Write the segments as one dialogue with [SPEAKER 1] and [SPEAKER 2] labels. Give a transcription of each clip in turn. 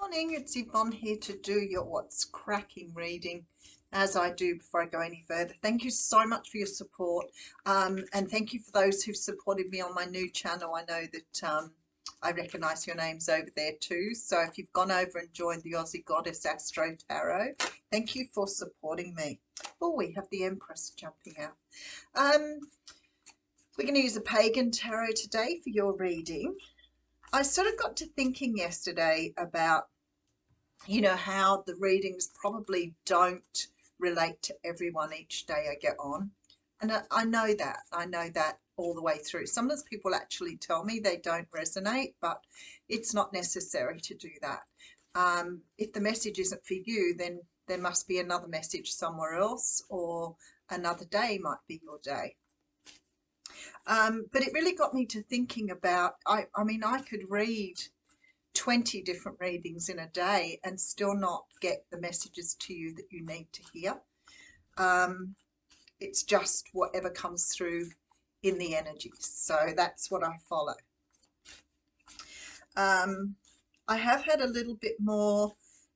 [SPEAKER 1] morning, it's Yvonne here to do your What's Cracking reading as I do before I go any further. Thank you so much for your support, and thank you for those who've supported me on my new channel. I know that I recognise your names over there too, so if you've gone over and joined the Aussie Goddess Astro Tarot, thank you for supporting me. Oh, we have the Empress jumping out. We're going to use a pagan tarot today for your reading. I sort of got to thinking yesterday about, how the readings probably don't relate to everyone each day I get on. And I know that. I know that all the way through. Sometimes people actually tell me they don't resonate, but it's not necessary to do that. If the message isn't for you, then there must be another message somewhere else, or another day might be your day. But it really got me to thinking about, I mean, I could read 20 different readings in a day and still not get the messages to you that you need to hear. It's just whatever comes through in the energies. So that's what I follow. I have had a little bit more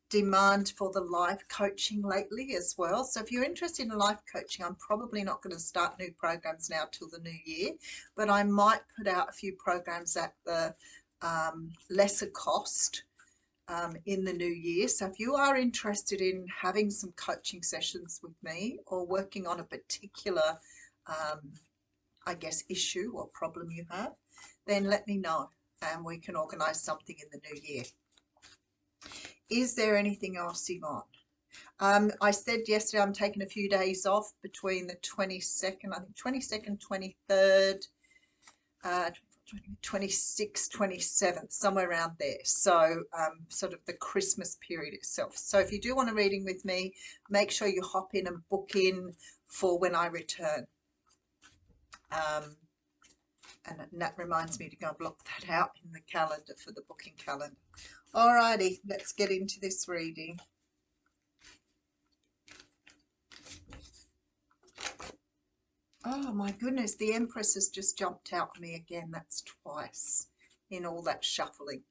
[SPEAKER 1] demand for the life coaching lately as well. So if you're interested in life coaching, I'm probably not going to start new programs now till the new year, but I might put out a few programs at the lesser cost in the new year. So if you are interested in having some coaching sessions with me or working on a particular I guess issue or problem you have, then let me know and we can organize something in the new year. Is there anything else, Yvonne? I said yesterday I'm taking a few days off between the 22nd, I think 22nd, 23rd, 26th, 27th, somewhere around there. So sort of the Christmas period itself. So if you do want a reading with me, make sure you hop in and book in for when I return. And that reminds me to go and block that out in the calendar for the booking calendar. Alrighty, let's get into this reading. Oh my goodness, the Empress has just jumped out at me again. That's twice in all that shuffling.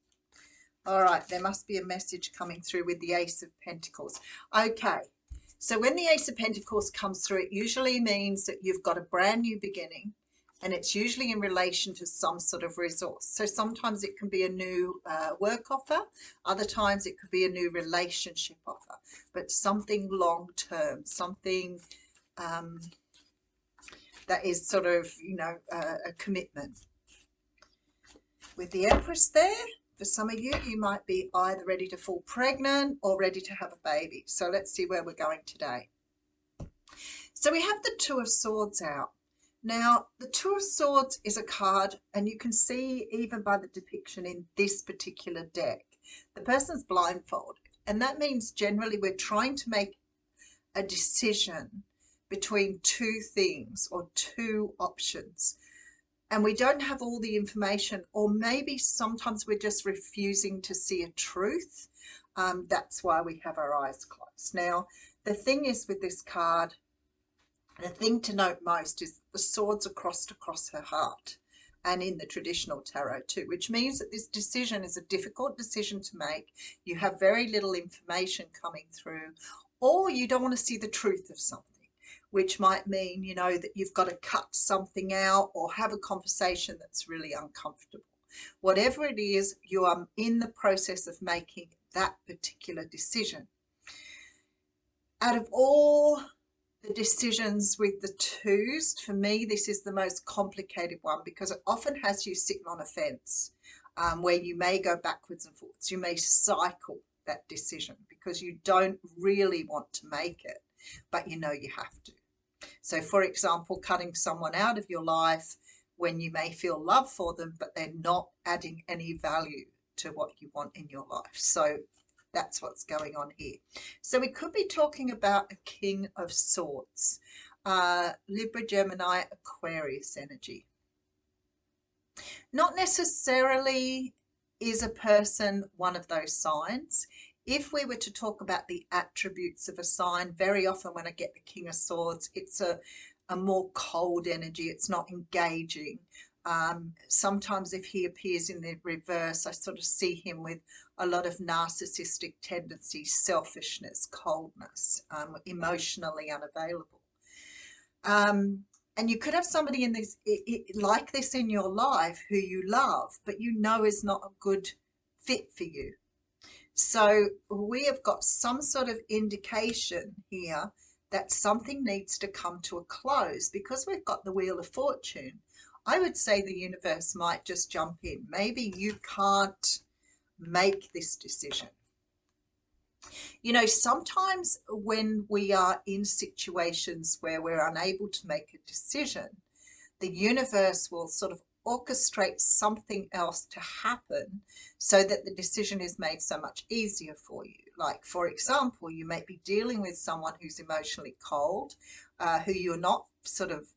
[SPEAKER 1] All right, there must be a message coming through with the Ace of Pentacles. Okay, so when the Ace of Pentacles comes through, it usually means that you've got a brand new beginning, and it's usually in relation to some sort of resource. So sometimes it can be a new work offer, other times it could be a new relationship offer, but something long-term, something that is sort of, a commitment. With the Empress there, for some of you, you might be either ready to fall pregnant or ready to have a baby. So let's see where we're going today. So we have the Two of Swords out. Now, the Two of Swords is a card, and you can see even by the depiction in this particular deck, the person's blindfolded. And that means generally we're trying to make a decision between two things or two options. And we don't have all the information, or maybe sometimes we're just refusing to see a truth. That's why we have our eyes closed. Now, the thing is with this card, the thing to note most is the swords are crossed across her heart, and in the traditional tarot too, which means that this decision is a difficult decision to make. You have very little information coming through, or you don't want to see the truth of something, which might mean, that you've got to cut something out or have a conversation that's really uncomfortable. Whatever it is, you are in the process of making that particular decision. Out of all the decisions with the twos, for me, this is the most complicated one because it often has you sitting on a fence where you may go backwards and forwards. You may cycle that decision because you don't really want to make it, but you know you have to. So, for example, cutting someone out of your life when you may feel love for them, but they're not adding any value to what you want in your life. So that's what's going on here. So we could be talking about a King of Swords, Libra, Gemini, Aquarius energy. Not necessarily is a person one of those signs. If we were to talk about the attributes of a sign, very often when I get the King of Swords, it's a more cold energy. It's not engaging. Sometimes if he appears in the reverse, I sort of see him with a lot of narcissistic tendencies, selfishness, coldness, emotionally unavailable. And you could have somebody in this like this in your life who you love, but you know is not a good fit for you. So we have got some sort of indication here that something needs to come to a close because we've got the Wheel of Fortune. I would say the universe might just jump in. Maybe you can't make this decision. You know, sometimes when we are in situations where we're unable to make a decision, the universe will sort of orchestrate something else to happen so that the decision is made so much easier for you. Like, for example, you may be dealing with someone who's emotionally cold, who you're not sort of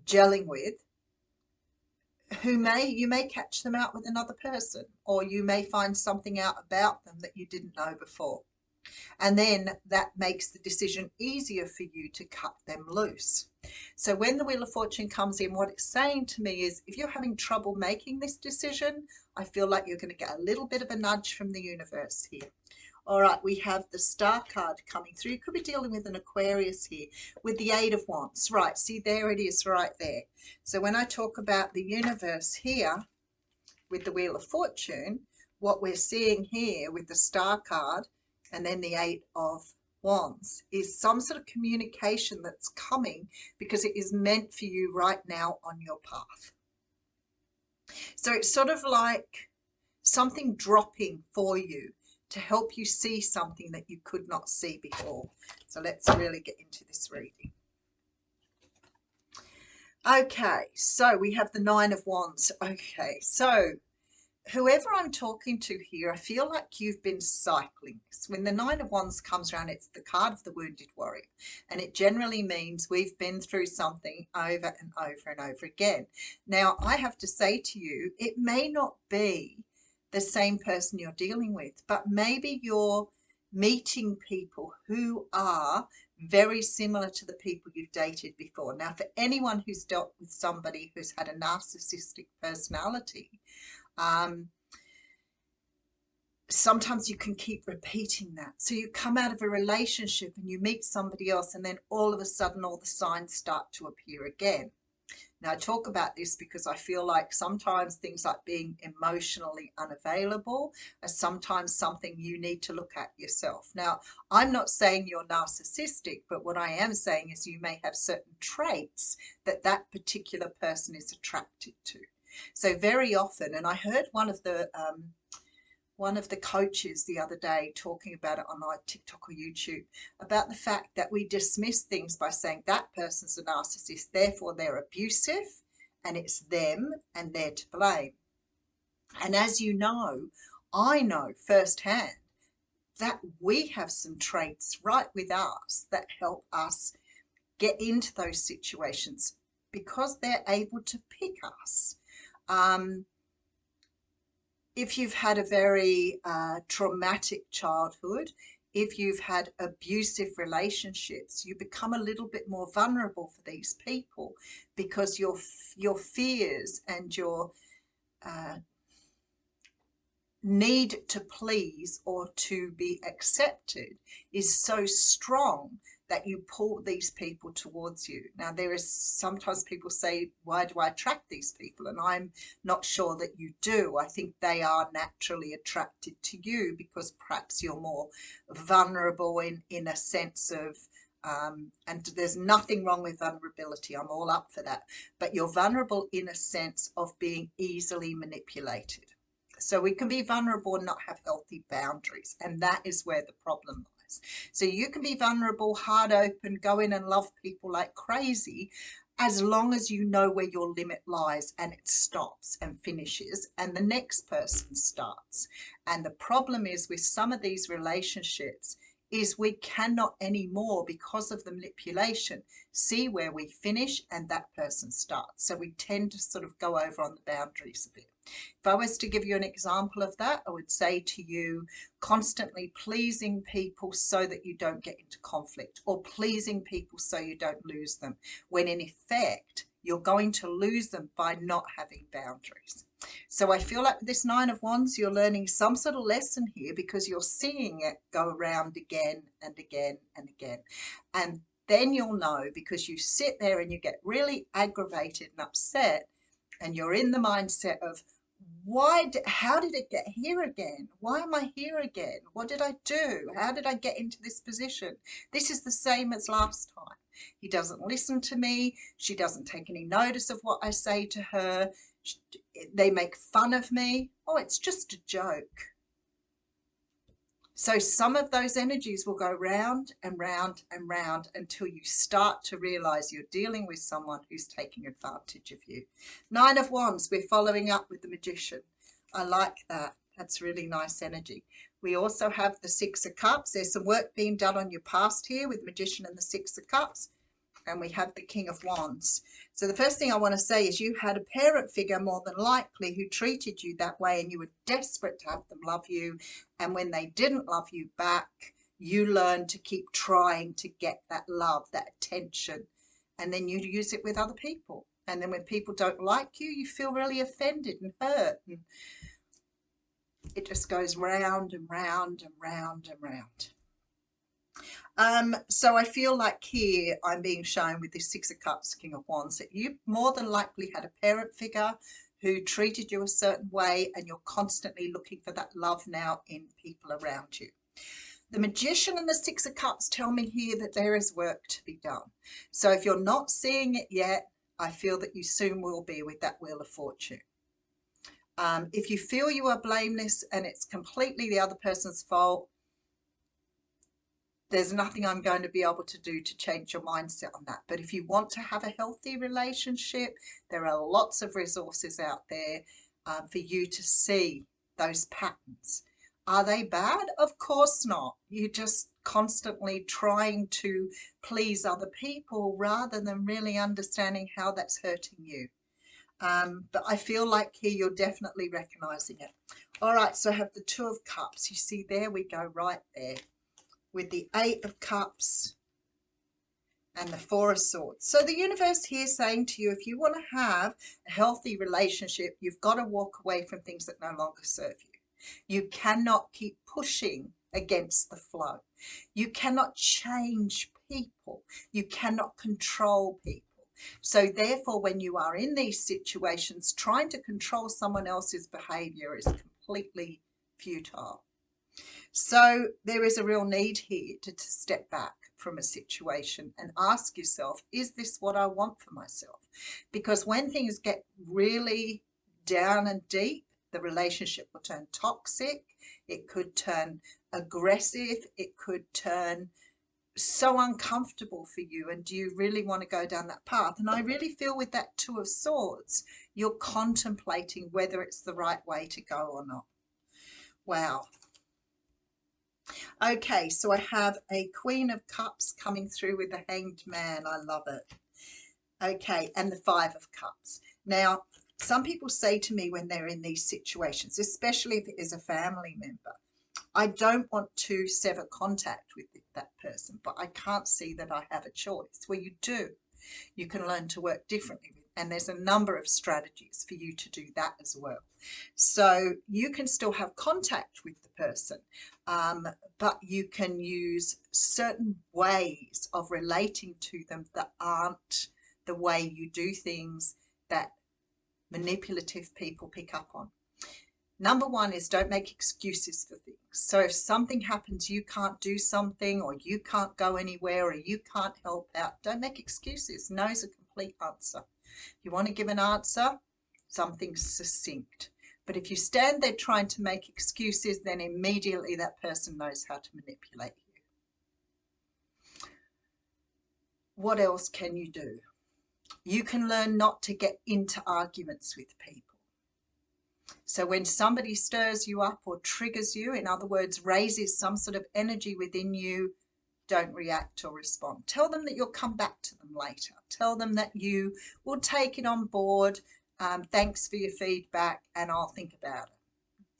[SPEAKER 1] gelling with, you may catch them out with another person, or you may find something out about them that you didn't know before. And then that makes the decision easier for you to cut them loose. So when the Wheel of Fortune comes in, what it's saying to me is if you're having trouble making this decision, I feel like you're going to get a little bit of a nudge from the universe here. All right, we have the Star card coming through. You could be dealing with an Aquarius here with the Eight of Wands. Right, see, there it is right there. So when I talk about the universe here with the Wheel of Fortune, what we're seeing here with the Star card and then the Eight of Wands is some sort of communication that's coming because it is meant for you right now on your path. So it's sort of like something dropping for you to help you see something that you could not see before. So let's really get into this reading. Okay, so we have the Nine of Wands. Okay, so whoever I'm talking to here, I feel like you've been cycling. When the Nine of Wands comes around, it's the card of the wounded warrior. And it generally means we've been through something over and over and over again. Now, I have to say to you, it may not be the same person you're dealing with, but maybe you're meeting people who are very similar to the people you've dated before. Now, for anyone who's dealt with somebody who's had a narcissistic personality, sometimes you can keep repeating that. So you come out of a relationship and you meet somebody else, and then all of a sudden all the signs start to appear again. Now, I talk about this because I feel like sometimes things like being emotionally unavailable are sometimes something you need to look at yourself. Now, I'm not saying you're narcissistic, but what I am saying is you may have certain traits that that particular person is attracted to. So very often, and I heard one of the coaches the other day talking about it on like TikTok or YouTube about the fact that we dismiss things by saying that person's a narcissist, therefore they're abusive and it's them and they're to blame. And as you know, I know firsthand that we have some traits right with us that help us get into those situations because they're able to pick us. If you've had a very traumatic childhood, if you've had abusive relationships, you become a little bit more vulnerable for these people because your fears and your need to please or to be accepted is so strong that you pull these people towards you. Now, there is sometimes people say, why do I attract these people? And I'm not sure that you do. I think they are naturally attracted to you because perhaps you're more vulnerable in a sense of, and there's nothing wrong with vulnerability. I'm all up for that. But you're vulnerable in a sense of being easily manipulated. So we can be vulnerable and not have healthy boundaries. And that is where the problem lies. So you can be vulnerable, heart open, go in and love people like crazy, as long as you know where your limit lies and it stops and finishes and the next person starts. And the problem is with some of these relationships is we cannot anymore, because of the manipulation, see where we finish and that person starts. So we tend to sort of go over on the boundaries a bit. If I was to give you an example of that, I would say to you, constantly pleasing people so that you don't get into conflict, or pleasing people so you don't lose them, when in effect you're going to lose them by not having boundaries. So I feel like with this Nine of Wands, you're learning some sort of lesson here because you're seeing it go around again and again and again. And then you'll know, because you sit there and you get really aggravated and upset, and you're in the mindset of, how did it get here again? Why am I here again? What did I do? How did I get into this position? This is the same as last time. He doesn't listen to me. She doesn't take any notice of what I say to her. They make fun of me. Oh, it's just a joke. So some of those energies will go round and round and round until you start to realize you're dealing with someone who's taking advantage of you. Nine of Wands, we're following up with the Magician. I like that. That's really nice energy. We also have the Six of Cups. There's some work being done on your past here with Magician and the Six of Cups. And we have the King of Wands. So the first thing I want to say is you had a parent figure more than likely who treated you that way, and you were desperate to have them love you. And when they didn't love you back, you learned to keep trying to get that love, that attention. And then you use it with other people. And then when people don't like you, you feel really offended and hurt. And it just goes round and round and round and round. So I feel like here I'm being shown with this Six of Cups, King of Wands, that you more than likely had a parent figure who treated you a certain way, and you're constantly looking for that love now in people around you. The Magician and the Six of Cups tell me here that there is work to be done. So if you're not seeing it yet, I feel that you soon will be with that Wheel of Fortune. If you feel you are blameless and it's completely the other person's fault, there's nothing I'm going to be able to do to change your mindset on that. But if you want to have a healthy relationship, there are lots of resources out there for you to see those patterns. Are they bad? Of course not. You're just constantly trying to please other people rather than really understanding how that's hurting you. But I feel like here you're definitely recognizing it. All right, so I have the Two of Cups. You see, there we go, right there, with the Eight of Cups and the Four of Swords. So the universe here is saying to you, if you want to have a healthy relationship, you've got to walk away from things that no longer serve you. You cannot keep pushing against the flow. You cannot change people. You cannot control people. So therefore, when you are in these situations, trying to control someone else's behavior is completely futile. So there is a real need here to step back from a situation and ask yourself, is this what I want for myself? Because when things get really down and deep, the relationship will turn toxic. It could turn aggressive. It could turn so uncomfortable for you. And do you really want to go down that path? And I really feel with that Two of Swords, you're contemplating whether it's the right way to go or not. Wow. Okay, so I have a Queen of Cups coming through with the Hanged Man. I love it. Okay, and the Five of Cups. Now, some people say to me when they're in these situations, especially if it is a family member, I don't want to sever contact with that person, but I can't see that I have a choice. Well, you do. You can learn to work differently with, and there's a number of strategies for you to do that as well. So you can still have contact with the person, but you can use certain ways of relating to them that aren't the way you do things that manipulative people pick up on. Number one is don't make excuses for things. So if something happens, you can't do something, or you can't go anywhere, or you can't help out, don't make excuses. No is a complete answer. If you want to give an answer, something succinct. But if you stand there trying to make excuses, then immediately that person knows how to manipulate you. What else can you do? You can learn not to get into arguments with people. So when somebody stirs you up or triggers you, in other words, raises some sort of energy within you, don't react or respond. Tell them that you'll come back to them later. Tell them that you will take it on board. Thanks for your feedback, and I'll think about it.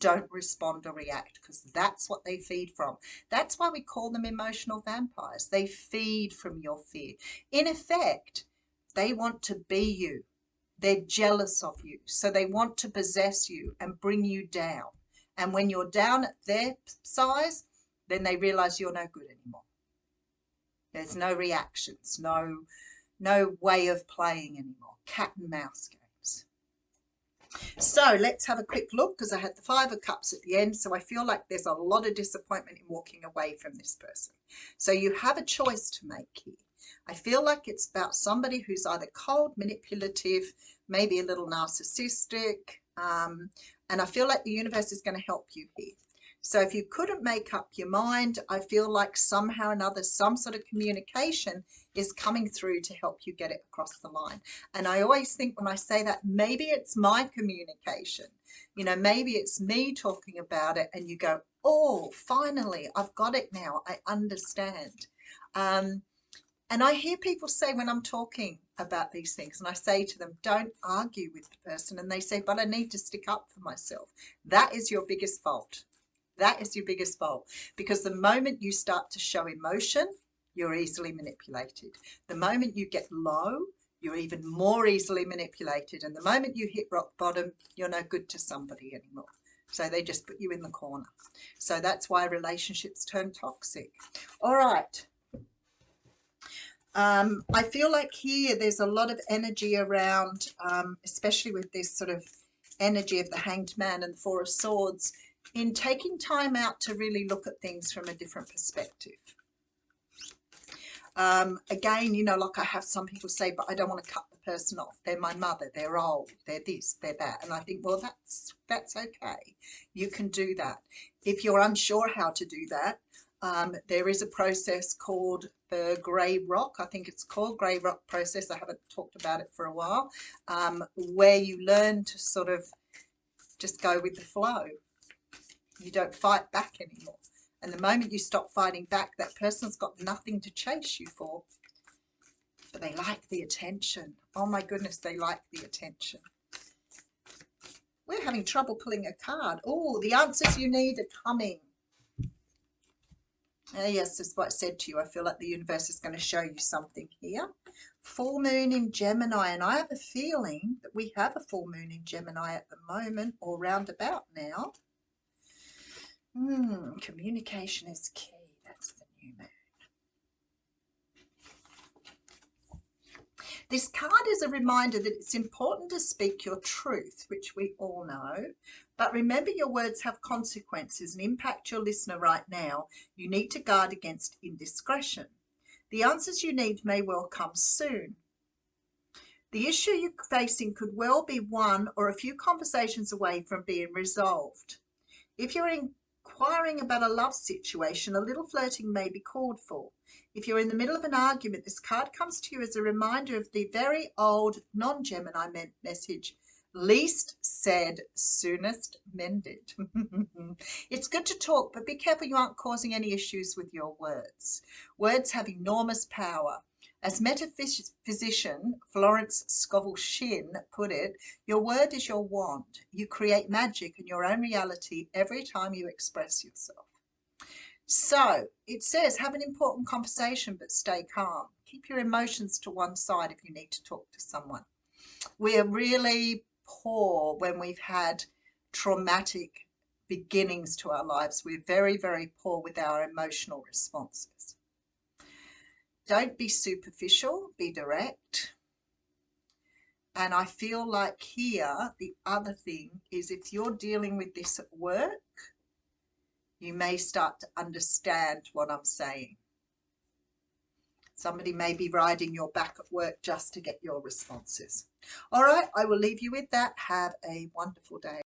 [SPEAKER 1] Don't respond or react, because that's what they feed from. That's why we call them emotional vampires. They feed from your fear. In effect, They want to be you. They're jealous of you. So they want to possess you and bring you down. And when you're down at their size, then they realize you're no good anymore. There's no reactions, no way of playing anymore. Cat and mouse games. So let's have a quick look, because I had the 5 of Cups at the end. So I feel like there's a lot of disappointment in walking away from this person. So you have a choice to make here. I feel like it's about somebody who's either cold, manipulative, maybe a little narcissistic. And I feel like the universe is going to help you here. So if you couldn't make up your mind, I feel like somehow or another, some sort of communication is coming through to help you get it across the line. And I always think when I say that, maybe it's my communication. You know, maybe it's me talking about it and you go, oh, finally, I've got it now. I understand. And I hear people say when I'm talking about these things, and I say to them, don't argue with the person. And they say, but I need to stick up for myself. That is your biggest fault. That is your biggest fault, because the moment you start to show emotion, you're easily manipulated. The moment you get low, you're even more easily manipulated. And the moment you hit rock bottom, you're no good to somebody anymore. So they just put you in the corner. So that's why relationships turn toxic. All right. I feel like here there's a lot of energy around, especially with this sort of energy of the Hanged Man and the 4 of Swords, in taking time out to really look at things from a different perspective. Again, you know, like I have some people say, but I don't want to cut the person off. They're my mother, they're old, they're this, they're that. And I think, well, that's okay. You can do that. If you're unsure how to do that, there is a process called the grey rock. I think it's called grey rock process. I haven't talked about it for a while, where you learn to sort of just go with the flow. You don't fight back anymore. And the moment you stop fighting back, that person's got nothing to chase you for. But they like the attention. Oh my goodness, they like the attention. We're having trouble pulling a card. Oh, the answers you need are coming. Yes, that's what I said to you. I feel like the universe is going to show you something here. Full moon in Gemini. And I have a feeling that we have a full moon in Gemini at the moment, or roundabout now. Communication is key. That's the new moon. This card is a reminder that it's important to speak your truth, which we all know. But remember, your words have consequences and impact your listener right now. You need to guard against indiscretion. The answers you need may well come soon. The issue you're facing could well be one or a few conversations away from being resolved. If you're inquiring about a love situation, a little flirting may be called for. If you're in the middle of an argument, this card comes to you as a reminder of the very old non-Gemini message, least said, soonest mended. It's good to talk, but be careful you aren't causing any issues with your words. Words have enormous power. As metaphysician Florence Scovel-Shinn put it, your word is your wand. You create magic in your own reality every time you express yourself. So it says, have an important conversation, but stay calm. Keep your emotions to one side if you need to talk to someone. We are really poor when we've had traumatic beginnings to our lives. We're very, very poor with our emotional responses. Don't be superficial, be direct. And I feel like here, the other thing is, if you're dealing with this at work, you may start to understand what I'm saying. Somebody may be riding your back at work just to get your responses. All right, I will leave you with that. Have a wonderful day.